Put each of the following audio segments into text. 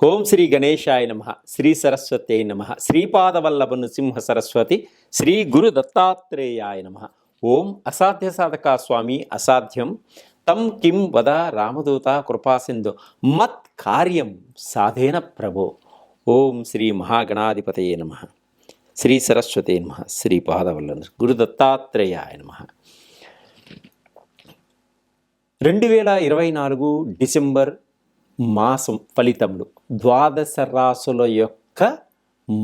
ఓం శ్రీ గణేశాయ నమ. శ్రీ సరస్వత్యై నమ. శ్రీపాదవల్లభ నృసింహ సరస్వతి శ్రీ గురు దత్తాత్రేయాయ నమ. ఓం అసాధ్య సాధక స్వామి అసాధ్యం తం కిం వద రామదూత కృపాసింధు మత్ కార్యం సాధేన ప్రభో. ఓం శ్రీ మహాగణాధిపతయే నమ. శ్రీ సరస్వతే నమ. శ్రీపాదవల్లభ గురు దత్తాత్రేయాయ నమ. 2024 డిసెంబర్ మాసం ఫలితములు, ద్వాదశ రాసుల యొక్క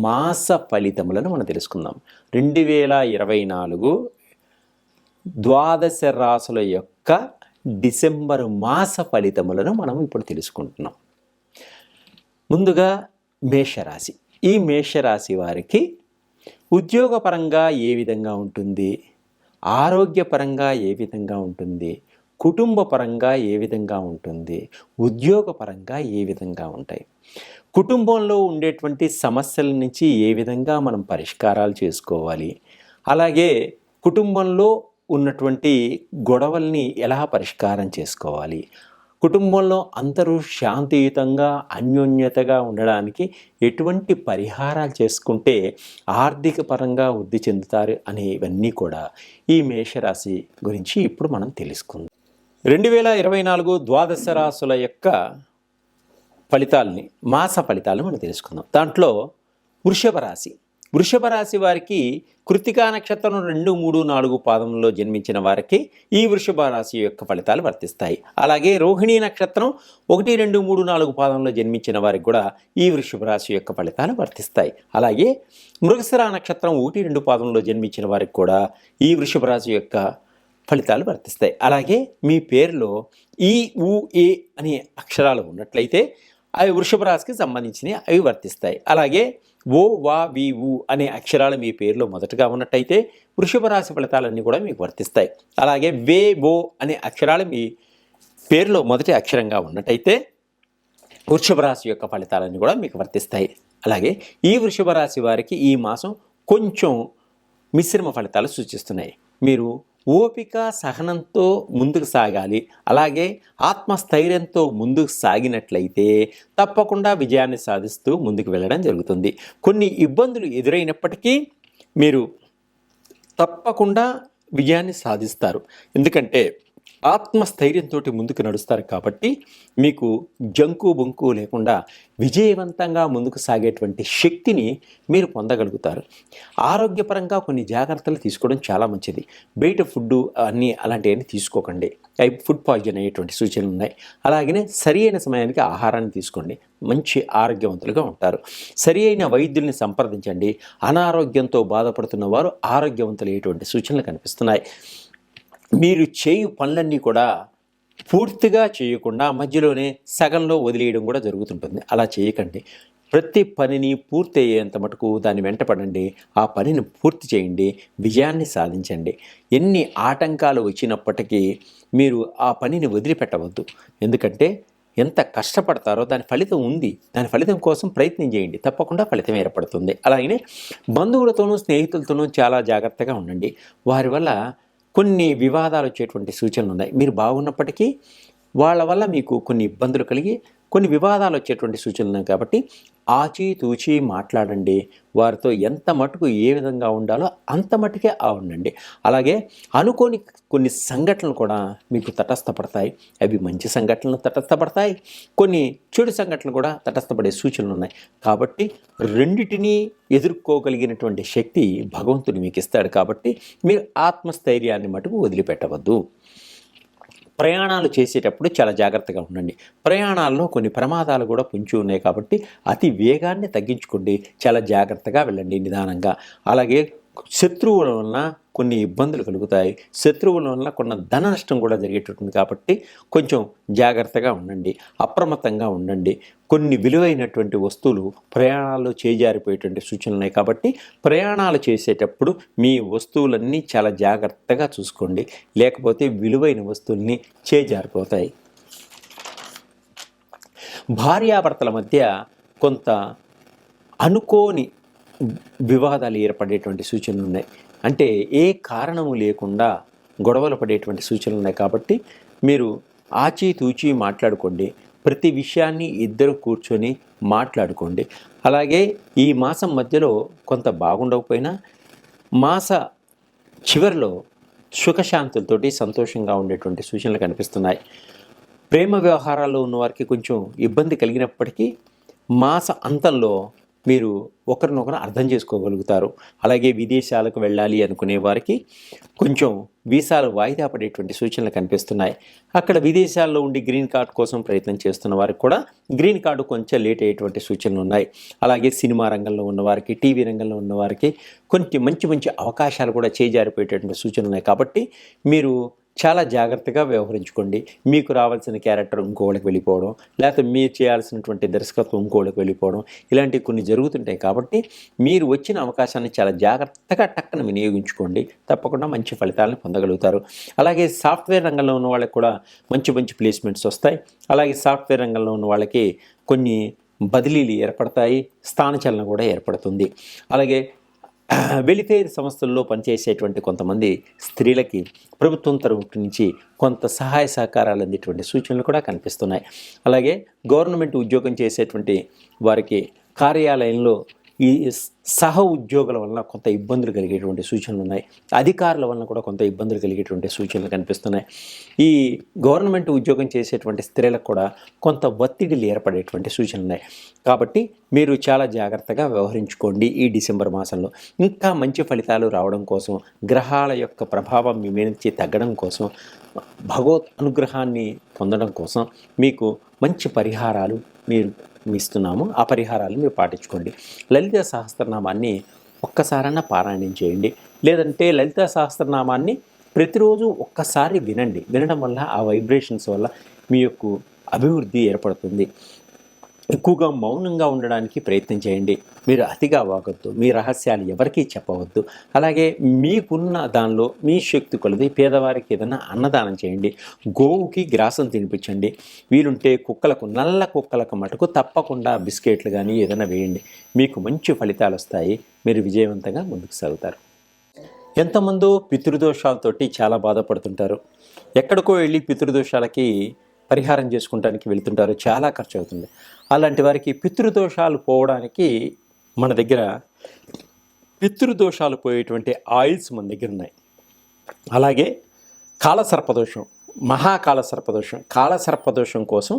మాస ఫలితములను మనం తెలుసుకుందాం. 2024 ద్వాదశ రాసుల యొక్క డిసెంబర్ మాస ఫలితములను మనం ఇప్పుడు తెలుసుకుంటున్నాం. ముందుగా మేషరాశి. ఈ మేషరాశి వారికి ఉద్యోగపరంగా ఏ విధంగా ఉంటుంది, ఆరోగ్యపరంగా ఏ విధంగా ఉంటుంది, కుటుంబ పరంగా ఏ విధంగా ఉంటుంది, ఉద్యోగపరంగా ఏ విధంగా ఉంటాయి, కుటుంబంలో ఉండేటువంటి సమస్యల నుంచి ఏ విధంగా మనం పరిష్కారాలు చేసుకోవాలి, అలాగే కుటుంబంలో ఉన్నటువంటి గొడవల్ని ఎలా పరిష్కారం చేసుకోవాలి, కుటుంబంలో అందరూ శాంతియుతంగా అన్యోన్యతగా ఉండడానికి ఎటువంటి పరిహారాలు చేసుకుంటే ఆర్థిక పరంగా వృద్ధి చెందుతారు అనేవన్నీ కూడా ఈ మేషరాశి గురించి ఇప్పుడు మనం తెలుసుకుందాం. 2024 ద్వాదశ రాశుల యొక్క ఫలితాలని, మాస ఫలితాలను మనం తెలుసుకుందాం. దాంట్లో వృషభ రాశి వారికి కృత్తికా నక్షత్రం 2, 3, 4 పాదంలో జన్మించిన వారికి ఈ వృషభ రాశి యొక్క ఫలితాలు వర్తిస్తాయి. అలాగే రోహిణీ నక్షత్రం 1, 2, 3, 4 పాదంలో జన్మించిన వారికి కూడా ఈ వృషభ రాశి యొక్క ఫలితాలు వర్తిస్తాయి. అలాగే మృగశిర నక్షత్రం 1, 2 పాదంలో జన్మించిన వారికి కూడా ఈ వృషభ రాశి యొక్క ఫలితాలు వర్తిస్తాయి. అలాగే మీ పేరులో ఈ ఉ ఏ అనే అక్షరాలు ఉన్నట్లయితే అవి వృషభ రాశికి సంబంధించినవి, అవి వర్తిస్తాయి. అలాగే ఓ వా వి ఉ అనే అక్షరాలు మీ పేరులో మొదటగా ఉన్నట్టయితే వృషభ రాశి ఫలితాలన్నీ కూడా మీకు వర్తిస్తాయి. అలాగే వే ఓ అనే అక్షరాలు మీ పేరులో మొదటి అక్షరంగా ఉన్నట్టయితే వృషభ రాశి యొక్క ఫలితాలన్నీ కూడా మీకు వర్తిస్తాయి. అలాగే ఈ వృషభ రాశి వారికి ఈ మాసం కొంచెం మిశ్రమ ఫలితాలు సూచిస్తున్నాయి. మీరు ఓపిక సహనంతో ముందుకు సాగాలి. అలాగే ఆత్మస్థైర్యంతో ముందుకు సాగినట్లయితే తప్పకుండా విజయాన్ని సాధిస్తూ ముందుకు వెళ్ళడం జరుగుతుంది. కొన్ని ఇబ్బందులు ఎదురైనప్పటికీ మీరు తప్పకుండా విజయాన్ని సాధిస్తారు. ఎందుకంటే ఆత్మస్థైర్యంతో ముందుకు నడుస్తారు కాబట్టి మీకు జంకు బొంకు లేకుండా విజయవంతంగా ముందుకు సాగేటువంటి శక్తిని మీరు పొందగలుగుతారు. ఆరోగ్యపరంగా కొన్ని జాగ్రత్తలు తీసుకోవడం చాలా మంచిది. బయట ఫుడ్డు అన్నీ అలాంటివన్నీ తీసుకోకండి, అవి ఫుడ్ పాయిజన్ అయ్యేటువంటి సూచనలు ఉన్నాయి. అలాగనే సరి అయిన సమయానికి ఆహారాన్ని తీసుకోండి, మంచి ఆరోగ్యవంతులుగా ఉంటారు. సరి అయిన వైద్యుల్ని సంప్రదించండి. అనారోగ్యంతో బాధపడుతున్న వారు ఆరోగ్యవంతులయ్యేటువంటి సూచనలు కనిపిస్తున్నాయి. మీరు చేయు పనులన్నీ కూడా పూర్తిగా చేయకుండా మధ్యలోనే సగంలో వదిలేయడం కూడా జరుగుతుంటుంది. అలా చేయకండి. ప్రతి పనిని పూర్తి అయ్యేంత మటుకు దాన్ని వెంటపడండి, ఆ పనిని పూర్తి చేయండి, విజయాన్ని సాధించండి. ఎన్ని ఆటంకాలు వచ్చినప్పటికీ మీరు ఆ పనిని వదిలిపెట్టవద్దు. ఎందుకంటే ఎంత కష్టపడతారో దాని ఫలితం ఉంది. దాని ఫలితం కోసం ప్రయత్నం చేయండి, తప్పకుండా ఫలితం ఏర్పడుతుంది. అలాగనే బంధువులతోనూ స్నేహితులతోనూ చాలా జాగ్రత్తగా ఉండండి. వారి వల్ల కొన్ని వివాదాలు వచ్చేటువంటి సూచనలు ఉన్నాయి. మీరు బాగున్నప్పటికీ వాళ్ళ వల్ల మీకు కొన్ని ఇబ్బందులు కలిగి కొన్ని వివాదాలు వచ్చేటువంటి సూచనలు ఉన్నాయి. కాబట్టి ఆచితూచి మాట్లాడండి. వారితో ఎంత మటుకు ఏ విధంగా ఉండాలో అంత మటుకే ఉండండి. అలాగే అనుకోని కొన్ని సంఘటనలు కూడా మీకు తటస్థపడతాయి. అవి మంచి సంఘటనలు తటస్థపడతాయి, కొన్ని చెడు సంఘటనలు కూడా తటస్థపడే సూచనలు ఉన్నాయి. కాబట్టి రెండిటినీ ఎదుర్కోగలిగినటువంటి శక్తి భగవంతుడు మీకు ఇస్తాడు. కాబట్టి మీరు ఆత్మస్థైర్యాన్ని మటుకు వదిలిపెట్టవద్దు. ప్రయాణాలు చేసేటప్పుడు చాలా జాగ్రత్తగా ఉండండి. ప్రయాణాల్లో కొన్ని ప్రమాదాలు కూడా పొంచి ఉన్నాయి కాబట్టి అతి వేగాన్ని తగ్గించుకోండి. చాలా జాగ్రత్తగా వెళ్ళండి, నిదానంగా. అలాగే శత్రువుల వలన కొన్ని ఇబ్బందులు కలుగుతాయి. శత్రువుల వలన కొన్ని ధన నష్టం కూడా జరిగేటట్టుంది. కాబట్టి కొంచెం జాగ్రత్తగా ఉండండి, అప్రమత్తంగా ఉండండి. కొన్ని విలువైనటువంటి వస్తువులు ప్రయాణాల్లో చేజారిపోయేటువంటి సూచనలు ఉన్నాయి. కాబట్టి ప్రయాణాలు చేసేటప్పుడు మీ వస్తువులన్నీ చాలా జాగ్రత్తగా చూసుకోండి, లేకపోతే విలువైన వస్తువుల్ని చేజారిపోతాయి. భార్యాభర్తల మధ్య కొంత అనుకోని వివాదాలు ఏర్పడేటువంటి సూచనలు ఉన్నాయి. అంటే ఏ కారణము లేకుండా గొడవలు పడేటువంటి సూచనలు ఉన్నాయి. కాబట్టి మీరు ఆచితూచి మాట్లాడుకోండి. ప్రతి విషయాన్ని ఇద్దరు కూర్చొని మాట్లాడుకోండి. అలాగే ఈ మాసం మధ్యలో కొంత బాగుండకపోయినా మాస చివరిలో సుఖశాంతులతోటి సంతోషంగా ఉండేటువంటి సూచనలు కనిపిస్తున్నాయి. ప్రేమ వ్యవహారాల్లో ఉన్నవారికి కొంచెం ఇబ్బంది కలిగినప్పటికీ మాస అంతంలో మీరు ఒకరినొకరు అర్థం చేసుకోగలుగుతారు. అలాగే విదేశాలకు వెళ్ళాలి అనుకునే వారికి కొంచెం వీసాలు వాయిదా పడేటువంటి సూచనలు కనిపిస్తున్నాయి. అక్కడ విదేశాల్లో ఉండి గ్రీన్ కార్డ్ కోసం ప్రయత్నం చేస్తున్న వారికి కూడా గ్రీన్ కార్డు కొంచెం లేట్ అయ్యేటువంటి సూచనలు ఉన్నాయి. అలాగే సినిమా రంగంలో ఉన్నవారికి, టీవీ రంగంలో ఉన్నవారికి కొన్ని మంచి మంచి అవకాశాలు కూడా చేజారిపోయేటటువంటి సూచనలు ఉన్నాయి. కాబట్టి మీరు చాలా జాగ్రత్తగా వ్యవహరించుకోండి. మీకు రావాల్సిన క్యారెక్టర్ ఇంకోళ్ళకి వెళ్ళిపోవడం, లేకపోతే మీరు చేయాల్సినటువంటి దర్శకత్వం ఇంకోళ్ళకి వెళ్ళిపోవడం, ఇలాంటివి కొన్ని జరుగుతుంటాయి. కాబట్టి మీరు వచ్చిన అవకాశాన్ని చాలా జాగ్రత్తగా టక్కన వినియోగించుకోండి. తప్పకుండా మంచి ఫలితాలను పొందగలుగుతారు. అలాగే సాఫ్ట్వేర్ రంగంలో ఉన్న వాళ్ళకి కూడా మంచి మంచి ప్లేస్మెంట్స్ వస్తాయి. అలాగే సాఫ్ట్వేర్ రంగంలో ఉన్న వాళ్ళకి కొన్ని బదిలీలు ఏర్పడతాయి, స్థానచలనం కూడా ఏర్పడుతుంది. అలాగే వెలిఫేర్ సంస్థల్లో పనిచేసేటువంటి కొంతమంది స్త్రీలకి ప్రభుత్వం తరఫు నుంచి కొంత సహాయ సహకారాలు అందేటువంటి సూచనలు కూడా కనిపిస్తున్నాయి. అలాగే గవర్నమెంట్ ఉద్యోగం చేసేటువంటి వారికి కార్యాలయంలో ఈ సహ ఉద్యోగుల వలన కొంత ఇబ్బందులు కలిగేటువంటి సూచనలు ఉన్నాయి. అధికారుల వలన కూడా కొంత ఇబ్బందులు కలిగేటువంటి సూచనలు కనిపిస్తున్నాయి. ఈ గవర్నమెంట్ ఉద్యోగం చేసేటువంటి స్త్రీలకు కూడా కొంత ఒత్తిడిలు ఏర్పడేటువంటి సూచనలు ఉన్నాయి. కాబట్టి మీరు చాలా జాగ్రత్తగా వ్యవహరించుకోండి. ఈ డిసెంబర్ మాసంలో ఇంకా మంచి ఫలితాలు రావడం కోసం, గ్రహాల యొక్క ప్రభావం మీ మీద నుంచి తగ్గడం కోసం, భగవత్ అనుగ్రహాన్ని పొందడం కోసం మీకు మంచి పరిహారాలు ఇస్తున్నాము. ఆ పరిహారాలు మీరు పాటించుకోండి. లలిత సహస్రనామాన్ని ఒక్కసారైనా పారాయణం చేయండి. లేదంటే లలిత సహస్రనామాన్ని ప్రతిరోజు ఒక్కసారి వినండి. వినడం వల్ల ఆ వైబ్రేషన్స్ వల్ల మీ యొక్క అభివృద్ధి ఏర్పడుతుంది. ఎక్కువగా మౌనంగా ఉండడానికి ప్రయత్నం చేయండి. మీరు అతిగా వాగొద్దు. మీ రహస్యాలు ఎవరికీ చెప్పవద్దు. అలాగే మీకున్న దానిలో మీ శక్తి కొలది పేదవారికి ఏదైనా అన్నదానం చేయండి. గోవుకి గ్రాసం తినిపించండి. వీలుంటే కుక్కలకు, నల్ల కుక్కలకు మటుకు తప్పకుండా బిస్కెట్లు కానీ ఏదైనా వేయండి. మీకు మంచి ఫలితాలు వస్తాయి. మీరు విజయవంతంగా ముందుకు సాగుతారు. ఎంతమందో పితృదోషాలతోటి చాలా బాధపడుతుంటారు. ఎక్కడికో వెళ్ళి పితృదోషాలకి పరిహారం చేసుకుంటానికి వెళ్తుంటారు. చాలా ఖర్చు అవుతుంది. అలాంటి వారికి పితృదోషాలు పోవడానికి మన దగ్గర పితృదోషాలు పోయేటువంటి ఆయిల్స్ మన దగ్గర ఉన్నాయి. అలాగే కాలసర్పదోషం, మహాకాలసర్పదోషం, కాలసర్పదోషం కోసం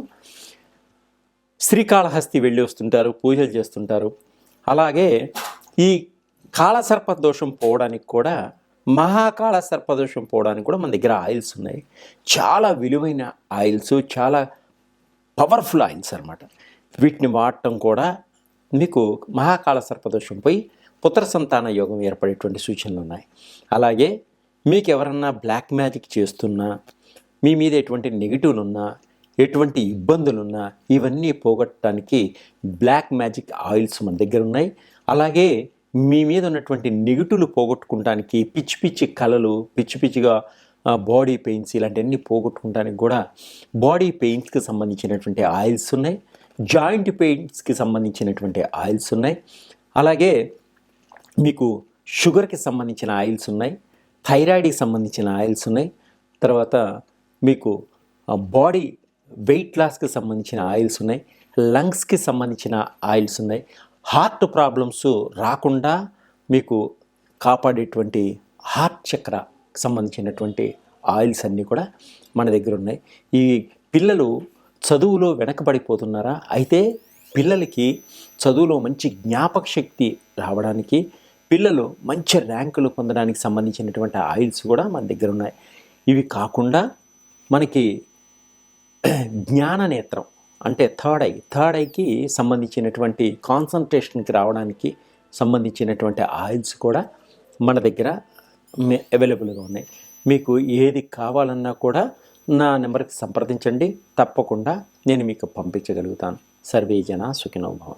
శ్రీకాళహస్తి వెళ్ళి వస్తుంటారు, పూజలు చేస్తుంటారు. అలాగే ఈ కాలసర్పదోషం పోవడానికి కూడా, మహాకాళ సర్పదోషం పోవడానికి కూడా మన దగ్గర ఆయిల్స్ ఉన్నాయి. చాలా విలువైన ఆయిల్స్, చాలా పవర్ఫుల్ ఆయిల్స్ అన్నమాట. వీటిని వాడటం కూడా మీకు మహాకాళ సర్పదోషం పోయి పుత్ర సంతాన యోగం ఏర్పడేటువంటి సూచనలు ఉన్నాయి. అలాగే మీకు ఎవరన్నా బ్లాక్ మ్యాజిక్ చేస్తున్నా, మీ మీద ఎటువంటి నెగిటివ్లు ఉన్నా, ఎటువంటి ఇబ్బందులున్నా ఇవన్నీ పోగొట్టడానికి బ్లాక్ మ్యాజిక్ ఆయిల్స్ మన దగ్గర ఉన్నాయి. అలాగే మీ మీద ఉన్నటువంటి నెగిటివ్లు పోగొట్టుకోవడానికి, పిచ్చి పిచ్చి కళలు, పిచ్చి పిచ్చిగా బాడీ పెయిన్స్ ఇలాంటివన్నీ పోగొట్టుకోవడానికి కూడా బాడీ పెయిన్స్కి సంబంధించినటువంటి ఆయిల్స్ ఉన్నాయి. జాయింట్ పెయిన్స్కి సంబంధించినటువంటి ఆయిల్స్ ఉన్నాయి. అలాగే మీకు షుగర్కి సంబంధించిన ఆయిల్స్ ఉన్నాయి. థైరాయిడ్కి సంబంధించిన ఆయిల్స్ ఉన్నాయి. తర్వాత మీకు బాడీ వెయిట్ లాస్కి సంబంధించిన ఆయిల్స్ ఉన్నాయి. లంగ్స్కి సంబంధించిన ఆయిల్స్ ఉన్నాయి. హార్ట్ ప్రాబ్లమ్స్ రాకుండా మీకు కాపాడేటువంటి హార్ట్ చక్రకి సంబంధించినటువంటి ఆయిల్స్ అన్నీ కూడా మన దగ్గర ఉన్నాయి. ఈ పిల్లలు చదువులో వెనకబడిపోతున్నారా? అయితే పిల్లలకి చదువులో మంచి జ్ఞాపక శక్తి రావడానికి, పిల్లలు మంచి ర్యాంకులు పొందడానికి సంబంధించినటువంటి ఆయిల్స్ కూడా మన దగ్గర ఉన్నాయి. ఇవి కాకుండా మనకి జ్ఞాన నేత్రం అంటే థర్డ్ ఐకి సంబంధించినటువంటి కాన్సన్ట్రేషన్కి రావడానికి సంబంధించినటువంటి ఆయిల్స్ కూడా మన దగ్గర అవైలబుల్గా ఉన్నాయి. మీకు ఏది కావాలన్నా కూడా నా నెంబర్కి సంప్రదించండి. తప్పకుండా నేను మీకు పంపించగలుగుతాను. సర్వే జన సుఖినో భవంతు.